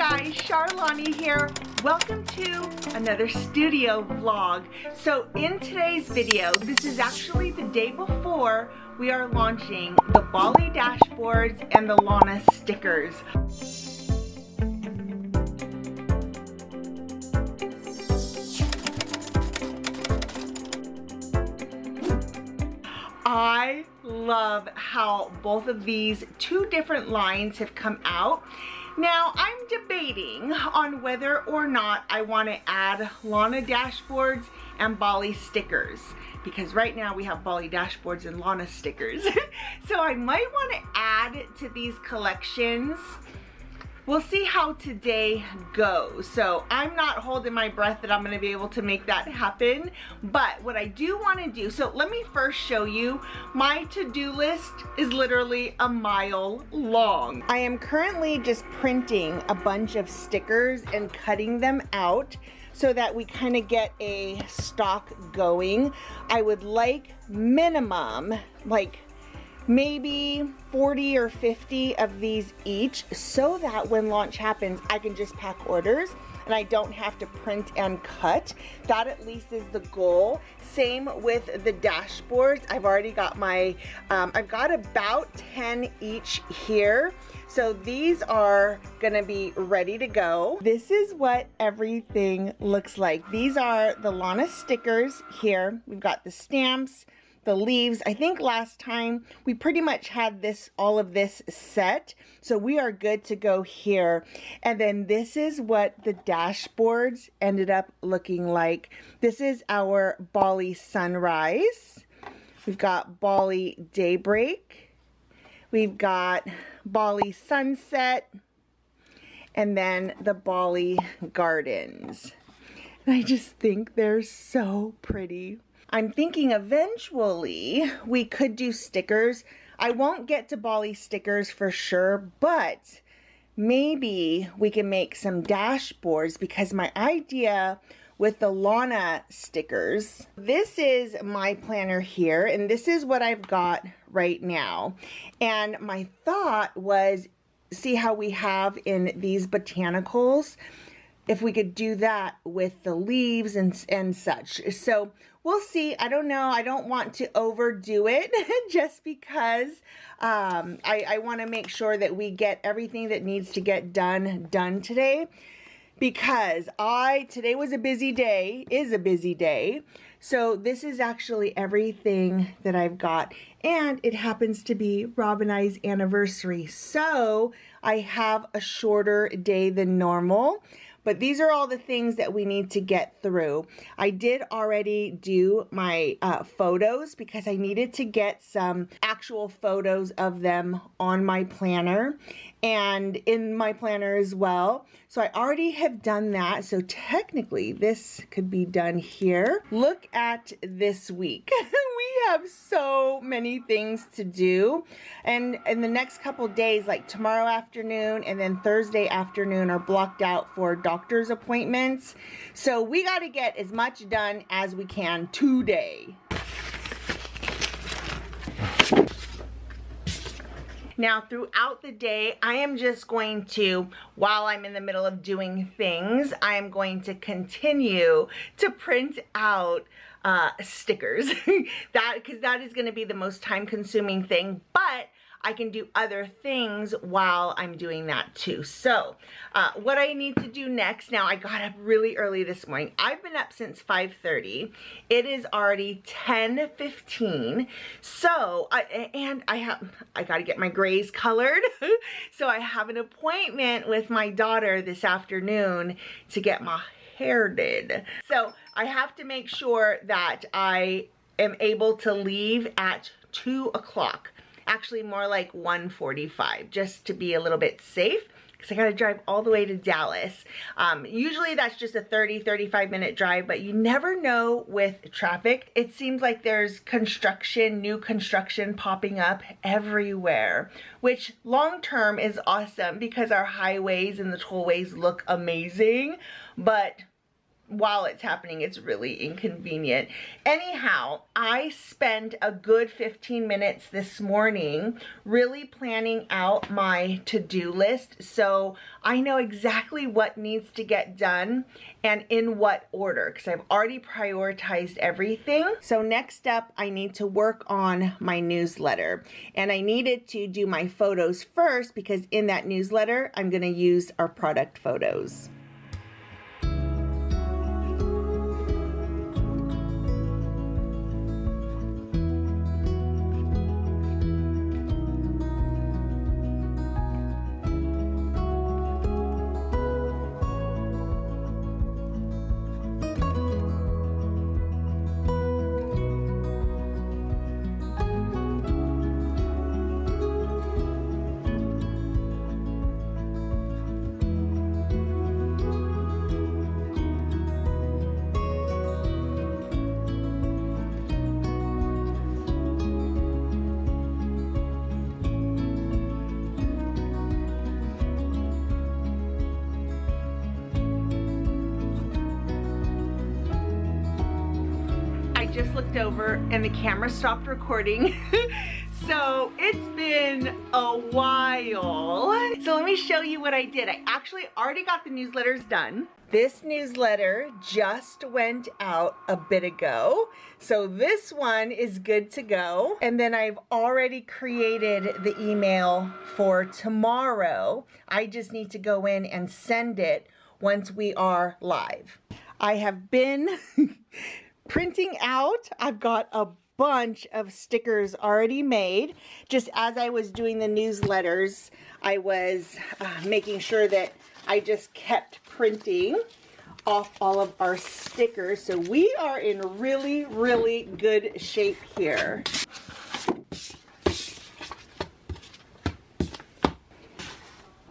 guys, Charlani here. Welcome to another studio vlog. So in today's video, this is actually the day before we are launching the Bali dashboards and the Lana stickers. I love how both of these two different lines have come out. Now, I'm debating on whether or not I want to add Lana dashboards and Bali stickers, because right now we have Bali dashboards and Lana stickers. So I might want to add to these collections. We'll see how today goes. So I'm not holding my breath that I'm gonna be able to make that happen. But what I do wanna do, so let me first show you, my to-do list is literally a mile long. I am currently just printing a bunch of stickers and cutting them out so that we kind of get a stock going. I would like minimum, like maybe 40 or 50 of these each, so that when launch happens, I can just pack orders and I don't have to print and cut. That at least is the goal. Same with the dashboards. I've already got my, I've got about 10 each here. So these are gonna be ready to go. This is what everything looks like. These are the Lana stickers here. We've got the stamps, the leaves. I think last time we pretty much had this, all of this set. So we are good to go here. And then this is what the dashboards ended up looking like. This is our Bali sunrise. We've got Bali daybreak. We've got Bali sunset. And then the Bali gardens. And I just think they're so pretty. I'm thinking eventually we could do stickers. I won't get to Bali stickers for sure, but maybe we can make some dashboards, because my idea with the Lana stickers, this is my planner here, and this is what I've got right now. And my thought was, see how we have in these botanicals, if we could do that with the leaves and such. So we'll see. I don't know. I don't want to overdo it just because I want to make sure that we get everything that needs to get done today, because today was a busy day, is a busy day. So this is actually everything that I've got, and it happens to be Rob and I's anniversary. So I have a shorter day than normal. But these are all the things that we need to get through. I did already do my photos, because I needed to get some actual photos of them on my planner and in my planner as well. So I already have done that. So technically this could be done here. Look at this week. We have so many things to do. And in the next couple days, like tomorrow afternoon and then Thursday afternoon, are blocked out for doctor's appointments. So we got to get as much done as we can today. Now, throughout the day, I am just going to, while I'm in the middle of doing things, I am going to continue to print out stickers. Because that is going to be the most time-consuming thing, but I can do other things while I'm doing that too. So what I need to do next, now I got up really early this morning. I've been up since 5:30. It is already 10:15. So I got to get my grays colored. So I have an appointment with my daughter this afternoon to get my hair did. So I have to make sure that I am able to leave at 2 o'clock. Actually more like 1:45, just to be a little bit safe, because I gotta drive all the way to Dallas. Usually that's just a 30-35 minute drive, but you never know with traffic. It seems like there's construction, new construction popping up everywhere, which long term is awesome because our highways and the tollways look amazing, but while it's happening, it's really inconvenient. Anyhow, I spent a good 15 minutes this morning really planning out my to-do list, so I know exactly what needs to get done and in what order, because I've already prioritized everything. So next up, I need to work on my newsletter, and I needed to do my photos first because in that newsletter, I'm going to use our product photos. Just looked over and the camera stopped recording. So it's been a while. So let me show you what I did. I actually already got the newsletters done. This newsletter just went out a bit ago. So this one is good to go. And then I've already created the email for tomorrow. I just need to go in and send it once we are live. I have been printing out. I've got a bunch of stickers already made. Just as I was doing the newsletters, I was making sure that I just kept printing off all of our stickers. So we are in really, really good shape here.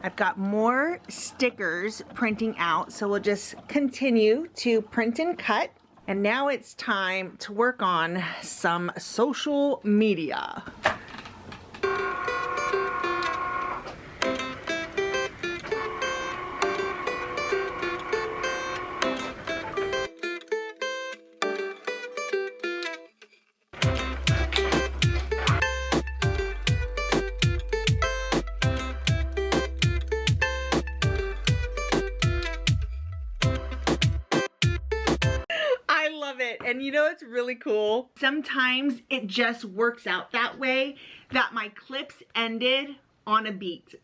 I've got more stickers printing out, so we'll just continue to print and cut. And now it's time to work on some social media. And you know it's really cool? Sometimes it just works out that way that my clips ended on a beat.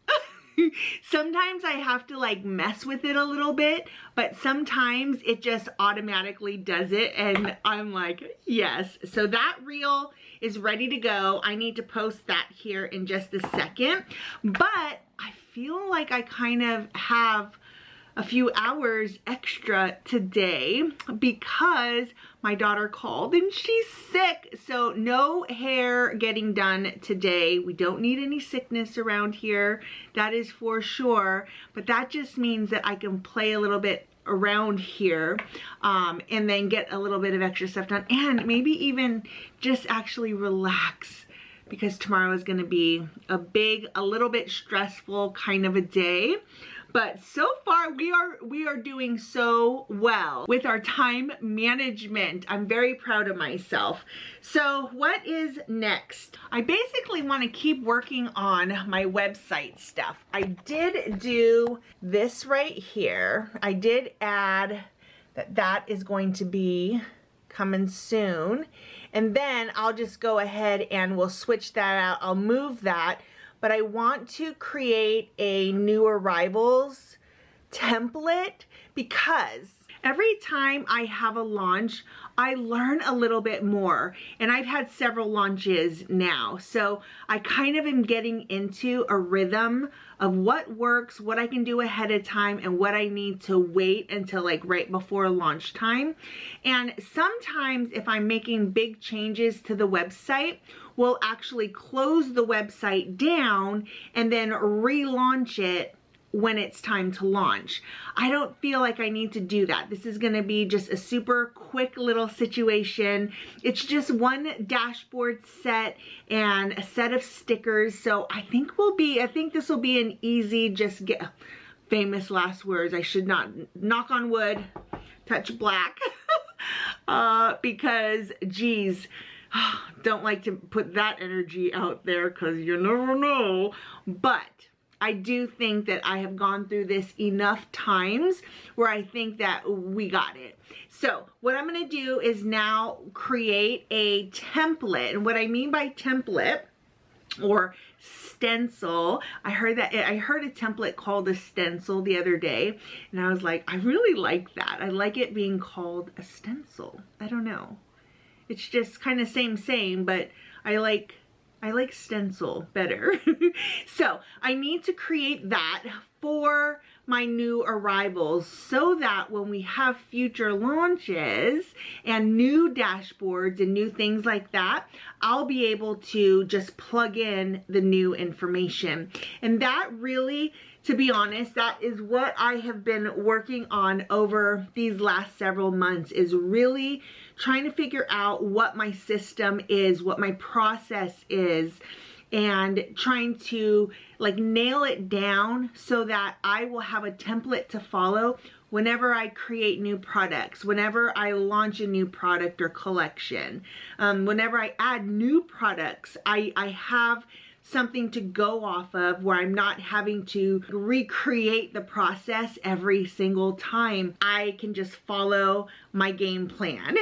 Sometimes I have to like mess with it a little bit, but sometimes it just automatically does it and I'm like, yes. So that reel is ready to go. I need to post that here in just a second, but I feel like I kind of have a few hours extra today because my daughter called and she's sick. So no hair getting done today. We don't need any sickness around here. That is for sure. But that just means that I can play a little bit around here and then get a little bit of extra stuff done and maybe even just actually relax, because tomorrow is going to be a little bit stressful kind of a day. But so far we are doing so well with our time management. I'm very proud of myself. So what is next? I basically want to keep working on my website stuff. I did do this right here. I did add that is going to be coming soon. And then I'll just go ahead and we'll switch that out. I'll move that. But I want to create a new arrivals template because every time I have a launch, I learn a little bit more. And I've had several launches now. So I kind of am getting into a rhythm of what works, what I can do ahead of time, and what I need to wait until like right before launch time. And sometimes if I'm making big changes to the website, we'll actually close the website down and then relaunch it when it's time to launch. I don't feel like I need to do that. This is gonna be just a super quick little situation. It's just one dashboard set and a set of stickers. So I think this will be an easy, just get famous last words. I should not, knock on wood, touch black because geez, don't like to put that energy out there because you never know. But I do think that I have gone through this enough times where I think that we got it. So what I'm going to do is now create a template. And what I mean by template or stencil, I heard a template called a stencil the other day, and I was like, I really like that. I like it being called a stencil. I don't know. It's just kind of same, but I like stencil better. So I need to create that for my new arrivals so that when we have future launches and new dashboards and new things like that, I'll be able to just plug in the new information. And that really, to be honest, that is what I have been working on over these last several months, is really trying to figure out what my system is, what my process is, and trying to like nail it down so that I will have a template to follow whenever I create new products, whenever I launch a new product or collection, whenever I add new products, I have something to go off of where I'm not having to recreate the process every single time. I can just follow my game plan.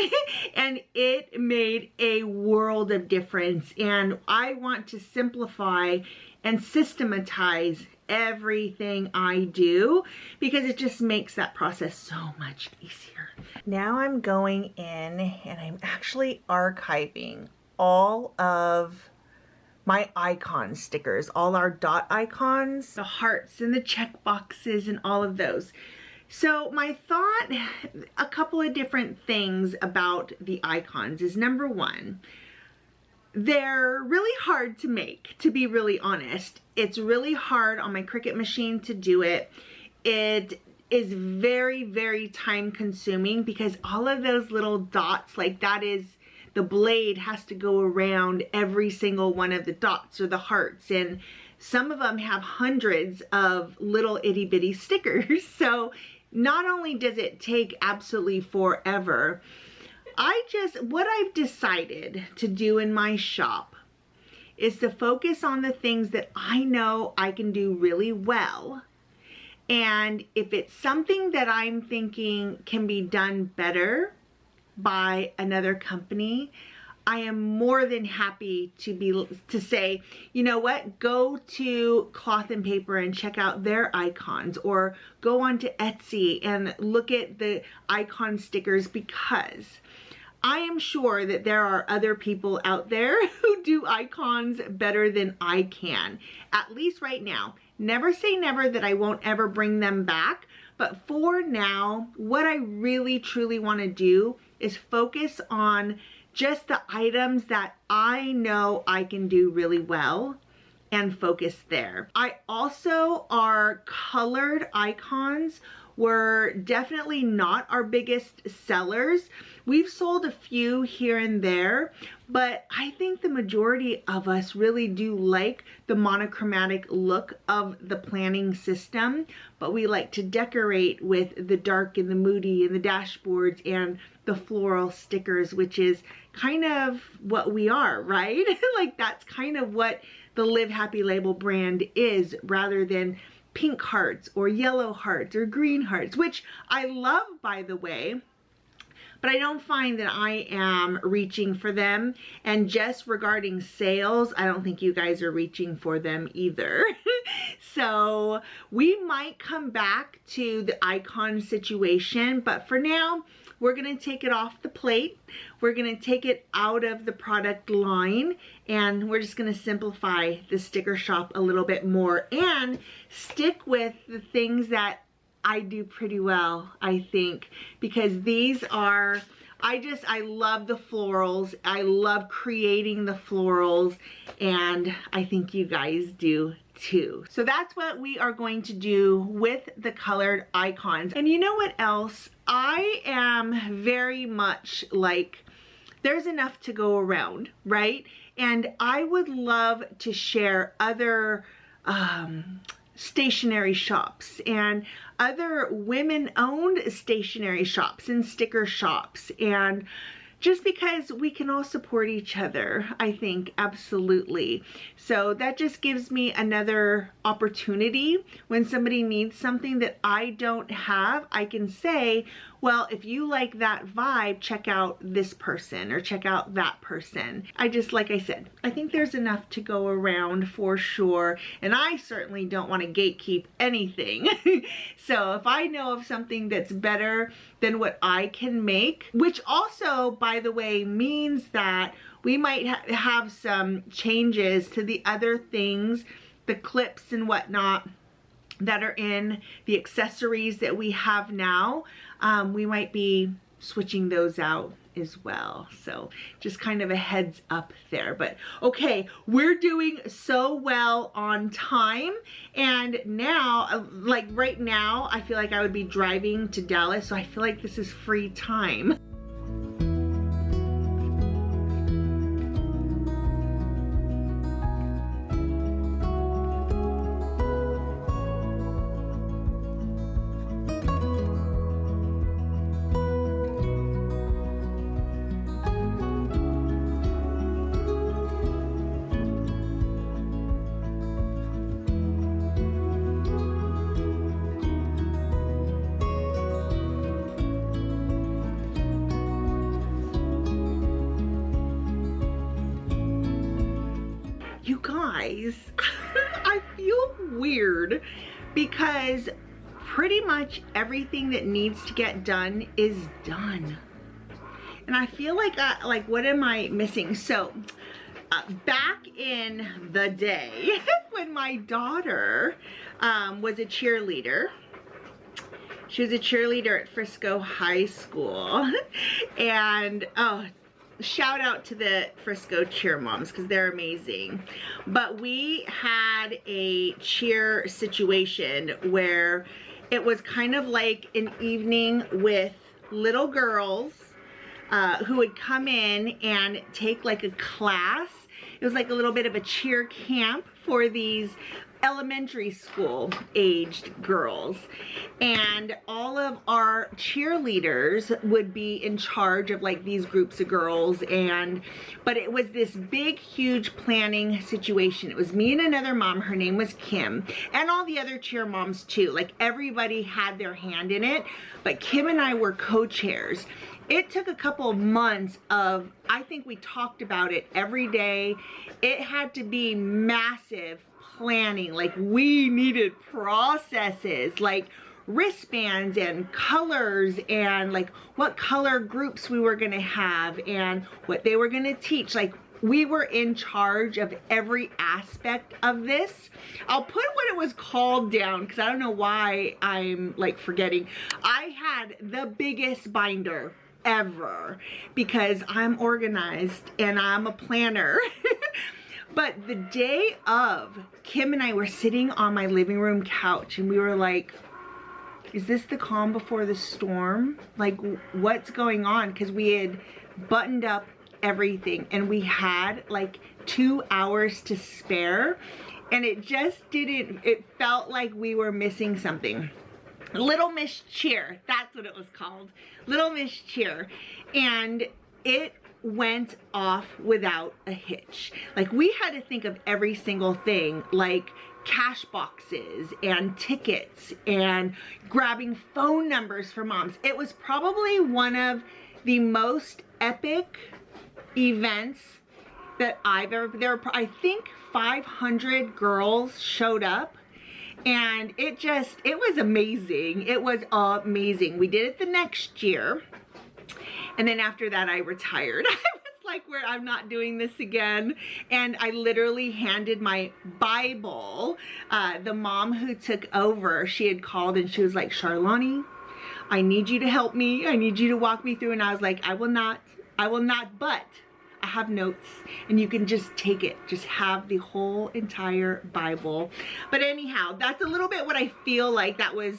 And it made a world of difference. And I want to simplify and systematize everything I do because it just makes that process so much easier. Now I'm going in and I'm actually archiving all of my icon stickers, all our dot icons, the hearts and the check boxes and all of those. So my thought, a couple of different things about the icons is, number one, they're really hard to make, to be really honest. It's really hard on my Cricut machine to do it. It is very, very time consuming because all of those little dots, like that is, the blade has to go around every single one of the dots or the hearts, and some of them have hundreds of little itty bitty stickers. So not only does it take absolutely forever, what I've decided to do in my shop is to focus on the things that I know I can do really well. And if it's something that I'm thinking can be done better by another company, I am more than happy to say, you know what, go to Cloth and Paper and check out their icons, or go onto Etsy and look at the icon stickers, because I am sure that there are other people out there who do icons better than I can, at least right now. Never say never that I won't ever bring them back, but for now, what I really truly want to do is focus on just the items that I know I can do really well and focus there. Our colored icons were definitely not our biggest sellers. We've sold a few here and there, but I think the majority of us really do like the monochromatic look of the planning system, but we like to decorate with the dark and the moody and the dashboards and the floral stickers, which is kind of what we are, right? Like that's kind of what the Live Happy Label brand is, rather than pink hearts or yellow hearts or green hearts, which I love, by the way, but I don't find that I am reaching for them. And just regarding sales, I don't think you guys are reaching for them either. So we might come back to the icon situation, but for now, we're going to take it off the plate. We're going to take it out of the product line, and we're just going to simplify the sticker shop a little bit more and stick with the things that I do pretty well, I think, because these are, I love the florals. I love creating the florals, and I think you guys do too. So that's what we are going to do with the colored icons. And you know what else? I am very much like, there's enough to go around, right? And I would love to share other stationery shops and other women-owned stationery shops and sticker shops, and just because we can all support each other, I think, absolutely. So that just gives me another opportunity when somebody needs something that I don't have. I can say, well, if you like that vibe, check out this person or check out that person. Like I said, I think there's enough to go around for sure. And I certainly don't want to gatekeep anything. So if I know of something that's better than what I can make, which also, by the way, means that we might have some changes to the other things, the clips and whatnot that are in the accessories that we have now, we might be switching those out as well. So just kind of a heads up there. But okay, we're doing so well on time, and now, like right now, I feel like I would be driving to Dallas, so I feel like this is free time. You guys, I feel weird because pretty much everything that needs to get done is done. And I feel like, what am I missing? So, back in the day when my daughter was a cheerleader, she was a cheerleader at Frisco High School, and shout out to the Frisco cheer moms because they're amazing. But we had a cheer situation where it was kind of like an evening with little girls who would come in and take like a class. It was like a little bit of a cheer camp for these elementary school aged girls, and all of our cheerleaders would be in charge of like these groups of girls, but it was this big huge planning situation. It was me and another mom, her name was Kim, and all the other cheer moms too. Like everybody had their hand in it, but Kim and I were co-chairs. It took a couple of months of, I think we talked about it every day. It had to be massive planning. Like we needed processes like wristbands and colors and like what color groups we were gonna have and what they were gonna teach. Like we were in charge of every aspect of this. I'll put what it was called down because I don't know why I'm like forgetting. I had the biggest binder ever because I'm organized and I'm a planner. But the day of, Kim and I were sitting on my living room couch and we were like, is this the calm before the storm? Like, what's going on? Because we had buttoned up everything and we had like 2 hours to spare, and it just didn't, it felt like we were missing something. Little Miss Cheer, that's what it was called. Little Miss Cheer. And it went off without a hitch. Like we had to think of every single thing, like cash boxes and tickets and grabbing phone numbers for moms. It was probably one of the most epic events that I've ever, I think 500 girls showed up, and it was amazing. It was amazing. We did it the next year. And then after that, I retired. I was like, I'm not doing this again. And I literally handed my Bible. The mom who took over, she had called and she was like, Charlani, I need you to help me. I need you to walk me through. And I was like, I will not, but I have notes and you can just take it. Just have the whole entire Bible. But anyhow, that's a little bit what I feel like. That was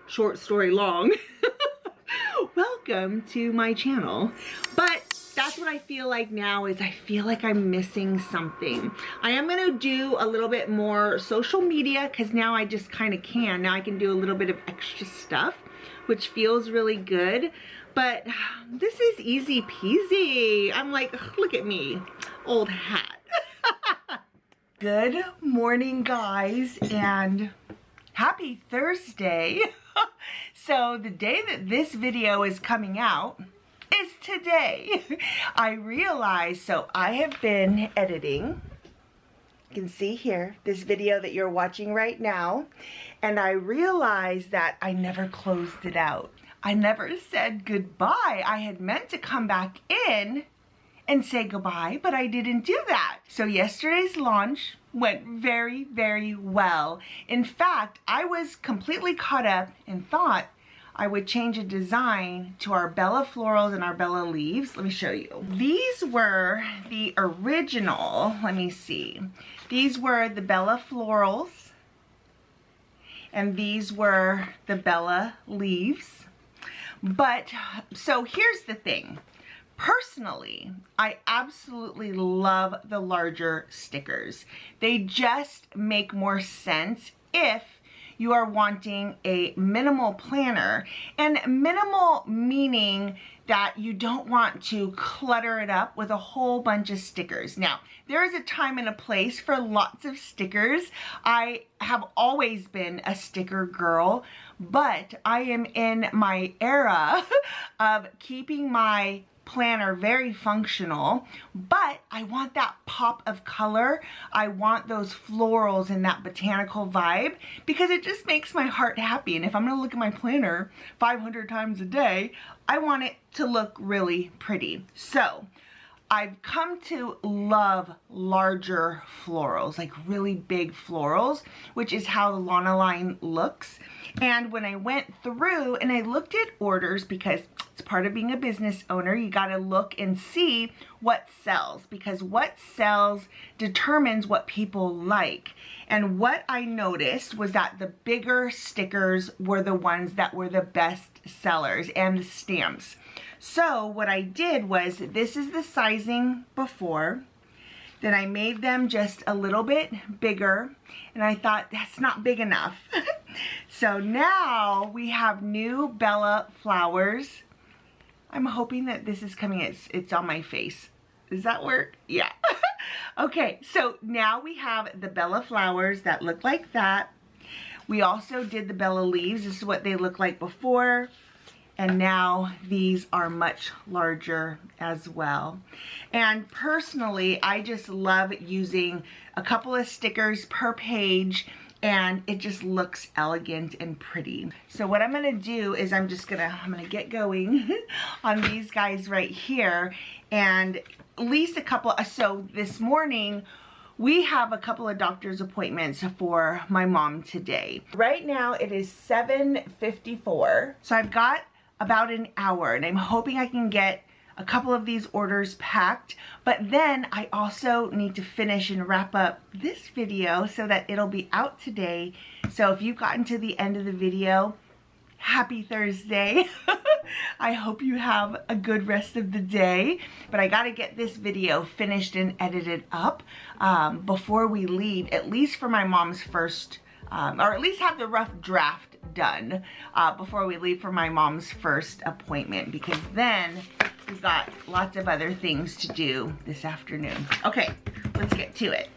short story long. Welcome to my channel. But that's that's what I feel like now is I feel like I'm missing something. I am gonna do a little bit more social media because now I just kind of can. Now I can do a little bit of extra stuff, which feels really good. But this is easy peasy. I'm like, look at me, old hat. Good morning, guys, and happy Thursday. So the day that this video is coming out is today. I realized, so I have been editing. You can see here, this video that you're watching right now, and I realized that I never closed it out. I never said goodbye. I had meant to come back in and say goodbye, but I didn't do that. So yesterday's launch went very, very well. In fact, I was completely caught up and thought I would change a design to our Bella florals and our Bella leaves. Let me show you. These were the original, let me see. These were the Bella florals and these were the Bella leaves. But, so here's the thing. Personally, I absolutely love the larger stickers. They just make more sense if you are wanting a minimal planner, and minimal meaning that you don't want to clutter it up with a whole bunch of stickers. Now, there is a time and a place for lots of stickers. I have always been a sticker girl, but I am in my era of keeping my planner very functional, but I want that pop of color. I want those florals and that botanical vibe because it just makes my heart happy. And if I'm gonna look at my planner 500 times a day, I want it to look really pretty. So I've come to love larger florals, like really big florals, which is how the Lana line looks. And when I went through and I looked at orders, because it's part of being a business owner, you gotta look and see what sells, because what sells determines what people like. And what I noticed was that the bigger stickers were the ones that were the best sellers, and the stamps. So what I did was, this is the sizing before, then I made them just a little bit bigger, and I thought that's not big enough. So now we have new Bella flowers. I'm hoping that this is coming, it's on my face. Does that work? Yeah. Okay, so now we have the Bella flowers that look like that. We also did the Bella leaves. This is what they looked like before. And now these are much larger as well. And personally, I just love using a couple of stickers per page, and it just looks elegant and pretty. So what I'm gonna do is I'm gonna get going on these guys right here, and at least a couple. So this morning, we have a couple of doctor's appointments for my mom today. Right now it is 7:54. So I've got about an hour, and I'm hoping I can get a couple of these orders packed, but then I also need to finish and wrap up this video so that it'll be out today. So if you've gotten to the end of the video, happy Thursday. I hope you have a good rest of the day, but I gotta get this video finished and edited up before we leave, at least for my mom's first, or at least have the rough draft done before we leave for my mom's first appointment, because then we've got lots of other things to do this afternoon. Okay, let's get to it.